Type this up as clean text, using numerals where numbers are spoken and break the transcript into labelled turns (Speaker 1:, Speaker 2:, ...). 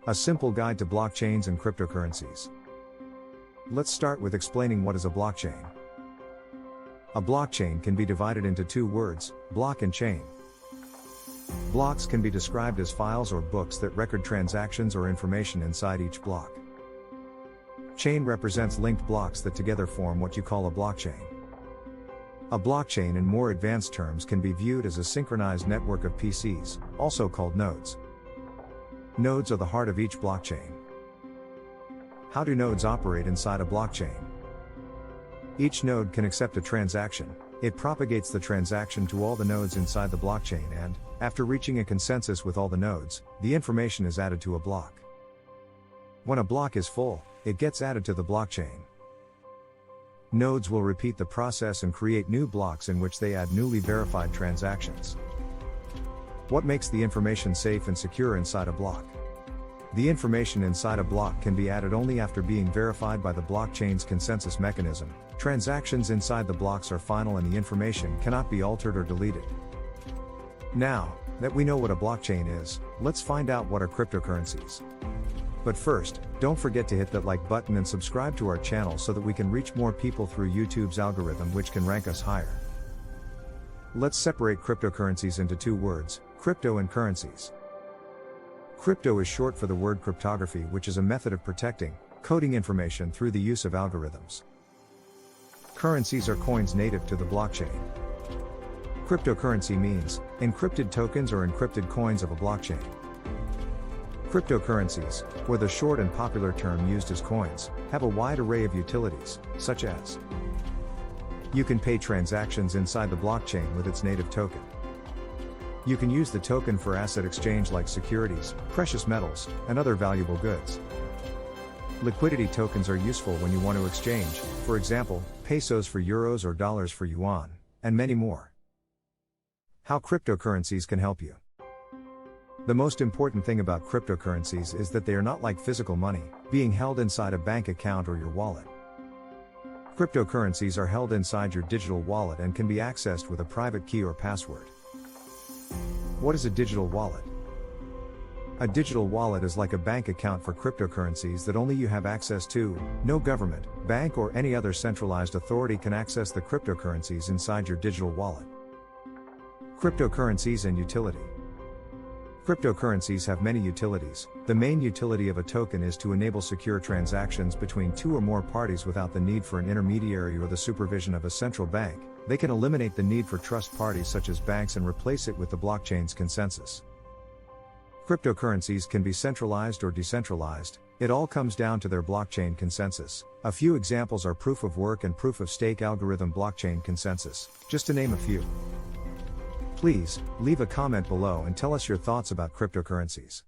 Speaker 1: A simple guide to blockchains and cryptocurrencies. Let's start with explaining what is a blockchain. A blockchain can be divided into two words, block and chain. Blocks can be described as files or books that record transactions or information inside each block. Chain represents linked blocks that together form what you call a blockchain. A blockchain in more advanced terms can be viewed as a synchronized network of PCs, also called nodes. Nodes are the heart of each blockchain. How do nodes operate inside a blockchain? Each node can accept a transaction. It propagates the transaction to all the nodes inside the blockchain and, after reaching a consensus with all the nodes, the information is added to a block. When a block is full, it gets added to the blockchain. Nodes will repeat the process and create new blocks in which they add newly verified transactions. What makes the information safe and secure inside a block? The information inside a block can be added only after being verified by the blockchain's consensus mechanism. Transactions inside the blocks are final and the information cannot be altered or deleted. Now that we know what a blockchain is, let's find out what are cryptocurrencies. But first, don't forget to hit that like button and subscribe to our channel so that we can reach more people through YouTube's algorithm, which can rank us higher. Let's separate cryptocurrencies into two words, crypto and currencies. Crypto is short for the word cryptography, which is a method of protecting, coding information through the use of algorithms. Currencies are coins native to the blockchain. Cryptocurrency means encrypted tokens or encrypted coins of a blockchain. Cryptocurrencies, or the short and popular term used as coins, have a wide array of utilities, such as you can pay transactions inside the blockchain with its native token. You can use the token for asset exchange like securities, precious metals, and other valuable goods. Liquidity tokens are useful when you want to exchange, for example, pesos for euros or dollars for yuan, and many more. How cryptocurrencies can help you. The most important thing about cryptocurrencies is that they are not like physical money, being held inside a bank account or your wallet. Cryptocurrencies are held inside your digital wallet and can be accessed with a private key or password. What is a digital wallet? A digital wallet is like a bank account for cryptocurrencies that only you have access to. No government, bank or any other centralized authority can access the cryptocurrencies inside your digital wallet. Cryptocurrencies and utility. Cryptocurrencies have many utilities. The main utility of a token is to enable secure transactions between two or more parties without the need for an intermediary or the supervision of a central bank. They can eliminate the need for trust parties such as banks and replace it with the blockchain's consensus. Cryptocurrencies can be centralized or decentralized. It all comes down to their blockchain consensus. A few examples are proof of work and proof of stake algorithm blockchain consensus, just to name a few. Please, leave a comment below and tell us your thoughts about cryptocurrencies.